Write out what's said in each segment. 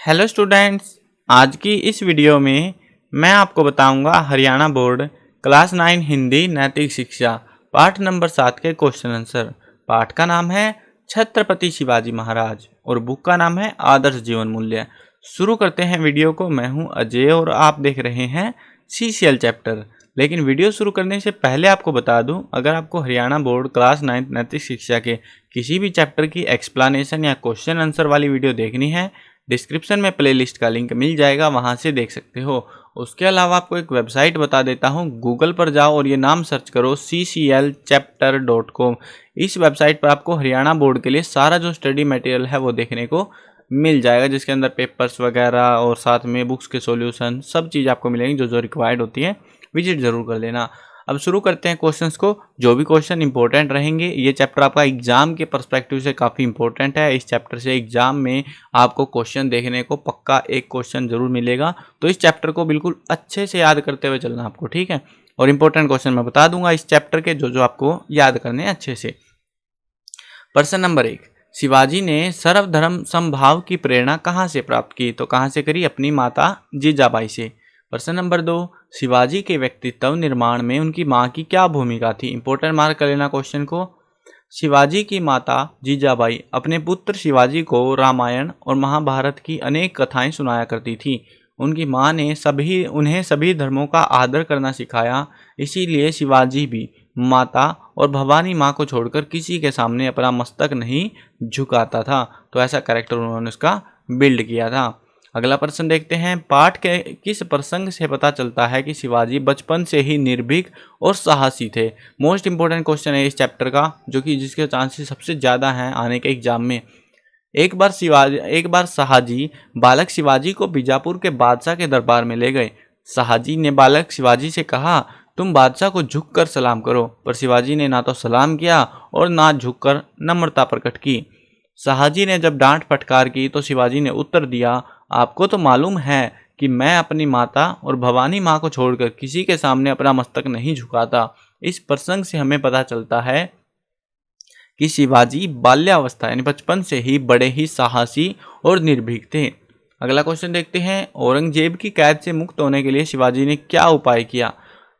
Hello students, आज की इस वीडियो में मैं आपको बताऊंगा हरियाणा बोर्ड क्लास 9 हिंदी नैतिक शिक्षा पाठ नंबर 7 के क्वेश्चन आंसर। पाठ का नाम है छत्रपति शिवाजी महाराज और बुक का नाम है आदर्श जीवन मूल्य। शुरू करते हैं वीडियो को। मैं हूं अजय और आप देख रहे हैं CCL चैप्टर। लेकिन वीडियो शुरू करने से पहले आपको बता दूं, अगर आपको हरियाणा बोर्ड क्लास 9 नैतिक शिक्षा के किसी भी चैप्टर की एक्सप्लेनेशन या क्वेश्चन आंसर वाली वीडियो देखनी है, डिस्क्रिप्शन में प्लेलिस्ट का लिंक मिल जाएगा, वहां से देख सकते हो। उसके अलावा आपको एक वेबसाइट बता देता हूं, गूगल पर जाओ और ये नाम सर्च करो cclchapter.com। इस वेबसाइट पर आपको हरियाणा बोर्ड के लिए सारा जो स्टडी मटेरियल है वो देखने को मिल जाएगा, जिसके अंदर पेपर्स वगैरह और साथ में बुक्स के सॉल्यूशन सब चीज़ आपको मिलेंगी जो जो रिक्वायर्ड होती है। विजिट जरूर कर लेना। अब शुरू करते हैं क्वेश्चंस को। जो भी क्वेश्चन इंपॉर्टेंट रहेंगे, ये चैप्टर आपका एग्जाम के पर्सपेक्टिव से काफ़ी इंपॉर्टेंट है। इस चैप्टर से एग्जाम में आपको क्वेश्चन देखने को पक्का एक क्वेश्चन जरूर मिलेगा, तो इस चैप्टर को बिल्कुल अच्छे से याद करते हुए चलना आपको, ठीक है। और इंपॉर्टेंट क्वेश्चन मैं बता दूंगा इस चैप्टर के, जो जो आपको याद करने हैं अच्छे से। प्रश्न नंबर 1, शिवाजी ने सर्वधर्म समभाव की प्रेरणा कहाँ से प्राप्त की? तो कहाँ से करी? अपनी माता जीजाबाई से। प्रश्न नंबर 2, शिवाजी के व्यक्तित्व निर्माण में उनकी मां की क्या भूमिका थी? इंपॉर्टेंट मार्क कर लेना क्वेश्चन को। शिवाजी की माता जीजाबाई अपने पुत्र शिवाजी को रामायण और महाभारत की अनेक कथाएं सुनाया करती थी। उनकी मां ने उन्हें सभी धर्मों का आदर करना सिखाया। इसीलिए शिवाजी भी माता और भवानी माँ को छोड़कर किसी के सामने अपना मस्तक नहीं झुकाता था। तो ऐसा कैरेक्टर उन्होंने उसका बिल्ड किया था। अगला प्रश्न देखते हैं। पाठ के किस प्रसंग से पता चलता है कि शिवाजी बचपन से ही निर्भीक और साहसी थे? मोस्ट इंपोर्टेंट क्वेश्चन है इस चैप्टर का, जो कि जिसके चांसेस सबसे ज़्यादा हैं आने के एग्जाम में। एक बार शाहजी बालक शिवाजी को बीजापुर के बादशाह के दरबार में ले गए। शाहजी ने बालक शिवाजी से कहा, तुम बादशाह को झुककर सलाम करो। पर शिवाजी ने ना तो सलाम किया और ना झुककर नम्रता प्रकट की। शाहजी ने जब डांट फटकार की तो शिवाजी ने उत्तर दिया, आपको तो मालूम है कि मैं अपनी माता और भवानी माँ को छोड़कर किसी के सामने अपना मस्तक नहीं झुकाता। इस प्रसंग से हमें पता चलता है कि शिवाजी बाल्यावस्था यानी बचपन से ही बड़े ही साहसी और निर्भीक थे। अगला क्वेश्चन देखते हैं। औरंगजेब की कैद से मुक्त होने के लिए शिवाजी ने क्या उपाय किया?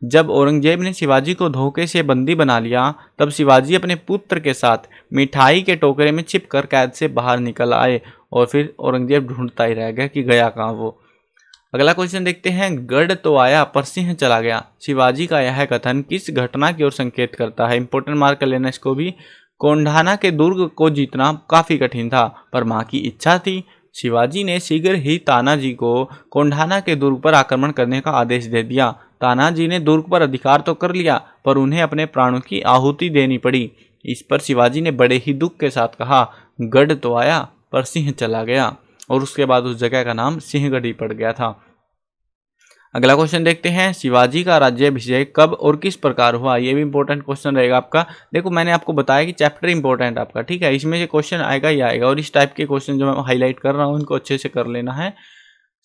जब औरंगजेब ने शिवाजी को धोखे से बंदी बना लिया, तब शिवाजी अपने पुत्र के साथ मिठाई के टोकरे में छिपकर कैद से बाहर निकल आए और फिर औरंगजेब ढूंढता ही रह गया कि गया कहाँ वो। अगला क्वेश्चन देखते हैं। गढ़ तो आया पर सिंह चला गया। शिवाजी का यह कथन किस घटना की ओर संकेत करता है? इंपॉर्टेंट मार्क कर लेना इसको भी। कोंढाना के दुर्ग को जीतना काफी कठिन था, पर मां की इच्छा थी। शिवाजी ने शीघ्र ही तानाजी को कोंढाना के दुर्ग पर आक्रमण करने का आदेश दे दिया। तानाजी ने दुर्ग पर अधिकार तो कर लिया, पर उन्हें अपने प्राणों की आहुति देनी पड़ी। इस पर शिवाजी ने बड़े ही दुख के साथ कहा, गढ़ तो आया पर सिंह चला गया। और उसके बाद उस जगह का नाम सिंहगढ़ ही पड़ गया था। अगला क्वेश्चन देखते हैं। शिवाजी का राज्याभिषेक कब और किस प्रकार हुआ? ये भी इंपॉर्टेंट क्वेश्चन रहेगा आपका। देखो, मैंने आपको बताया कि चैप्टर इंपॉर्टेंट आपका, ठीक है। इसमें से क्वेश्चन आएगा ही आएगा, और इस टाइप के क्वेश्चन जो मैं हाईलाइट कर रहा हूँ इनको अच्छे से कर लेना है।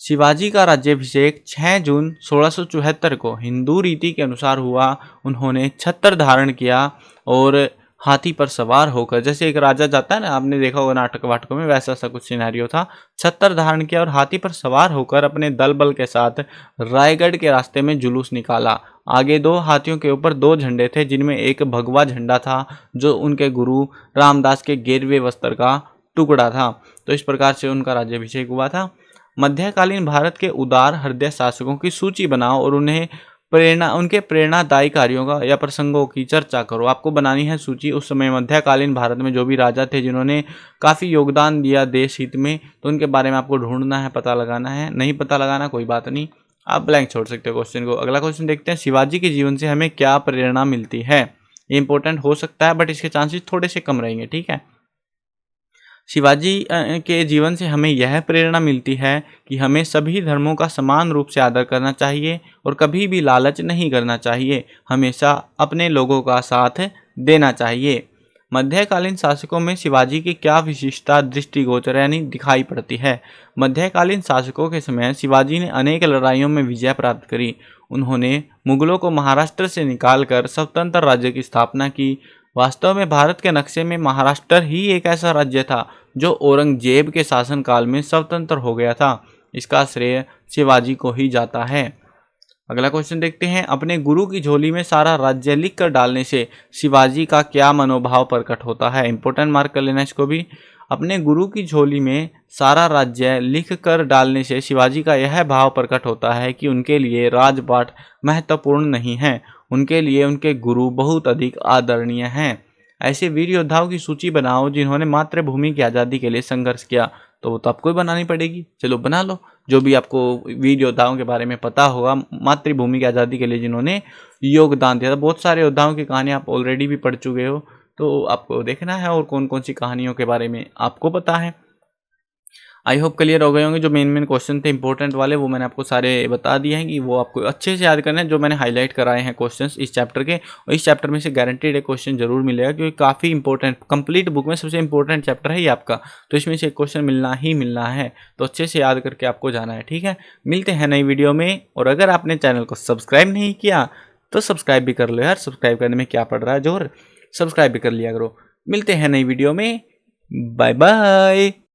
शिवाजी का राज्याभिषेक 6 जून 1674 को हिंदू रीति के अनुसार हुआ। उन्होंने छत्र धारण किया और हाथी पर सवार होकर, जैसे एक राजा जाता है ना, आपने देखा होगा नाटक वाटकों में, वैसा सा कुछ सिनेरियो था। छत्र धारण किया और हाथी पर सवार होकर अपने दल बल के साथ रायगढ़ के रास्ते में जुलूस निकाला। आगे 2 हाथियों के ऊपर 2 झंडे थे, जिनमें एक भगवा झंडा था जो उनके गुरु रामदास के गेरवे वस्त्र का टुकड़ा था। तो इस प्रकार से उनका राज्याभिषेक हुआ था। मध्यकालीन भारत के उदार हृदय शासकों की सूची बनाओ और उनके प्रेरणादायी कार्यों का या प्रसंगों की चर्चा करो। आपको बनानी है सूची। उस समय मध्यकालीन भारत में जो भी राजा थे जिन्होंने काफ़ी योगदान दिया देश हित में, तो उनके बारे में आपको ढूंढना है, पता लगाना है। नहीं पता लगाना कोई बात नहीं, आप ब्लैंक छोड़ सकते हो क्वेश्चन को। अगला क्वेश्चन देखते हैं। शिवाजी के जीवन से हमें क्या प्रेरणा मिलती है? ये इंपॉर्टेंट हो सकता है, बट इसके चांसेस थोड़े से कम रहेंगे, ठीक है। शिवाजी के जीवन से हमें यह प्रेरणा मिलती है कि हमें सभी धर्मों का समान रूप से आदर करना चाहिए और कभी भी लालच नहीं करना चाहिए। हमेशा अपने लोगों का साथ देना चाहिए। मध्यकालीन शासकों में शिवाजी की क्या विशिष्टता दृष्टिगोचर यानी दिखाई पड़ती है? मध्यकालीन शासकों के समय शिवाजी ने अनेक लड़ाइयों में विजय प्राप्त करी। उन्होंने मुगलों को महाराष्ट्र से निकालकर स्वतंत्र राज्य की स्थापना की। वास्तव में भारत के नक्शे में महाराष्ट्र ही एक ऐसा राज्य था जो औरंगजेब के शासनकाल में स्वतंत्र हो गया था। इसका श्रेय शिवाजी को ही जाता है। अगला क्वेश्चन देखते हैं, अपने गुरु की झोली में सारा राज्य लिख कर डालने से शिवाजी का क्या मनोभाव प्रकट होता है। इंपॉर्टेंट मार्क कर लेना इसको भी। अपने गुरु की झोली में सारा राज्य लिख कर डालने से शिवाजी का यह भाव प्रकट होता है कि उनके लिए राजपाट महत्वपूर्ण नहीं है, उनके लिए उनके गुरु बहुत अधिक आदरणीय हैं। ऐसे वीर योद्धाओं की सूची बनाओ जिन्होंने मातृभूमि की आज़ादी के लिए संघर्ष किया। तो वो तो आपको ही बनानी पड़ेगी, चलो बना लो। जो भी आपको वीर योद्धाओं के बारे में पता होगा मातृभूमि की आज़ादी के लिए जिन्होंने योगदान दिया था। बहुत सारे योद्धाओं की कहानी आप ऑलरेडी भी पढ़ चुके हो, तो आपको देखना है और कौन कौन सी कहानियों के बारे में आपको पता है। आई होप क्लियर हो गए होंगे। जो मेन क्वेश्चन थे इंपॉर्टेंट वाले वो मैंने आपको सारे बता दिए हैं कि वो आपको अच्छे से याद करना है। जो मैंने हाईलाइट कराए हैं क्वेश्चंस इस चैप्टर के, और इस चैप्टर में से गारंटीड एक क्वेश्चन जरूर मिलेगा, क्योंकि काफ़ी इंपॉर्टेंट कंप्लीट बुक में सबसे इंपॉर्टेंट चैप्टर है ये आपका, तो इसमें से एक क्वेश्चन मिलना ही मिलना है। तो अच्छे से याद करके आपको जाना है, ठीक है। मिलते हैं नई वीडियो में, और अगर आपने चैनल को सब्सक्राइब नहीं किया तो सब्सक्राइब भी कर लो यार। सब्सक्राइब करने में क्या पड़ रहा है जोर, सब्सक्राइब भी कर लिया करो। मिलते हैं नई वीडियो में, बाय बाय।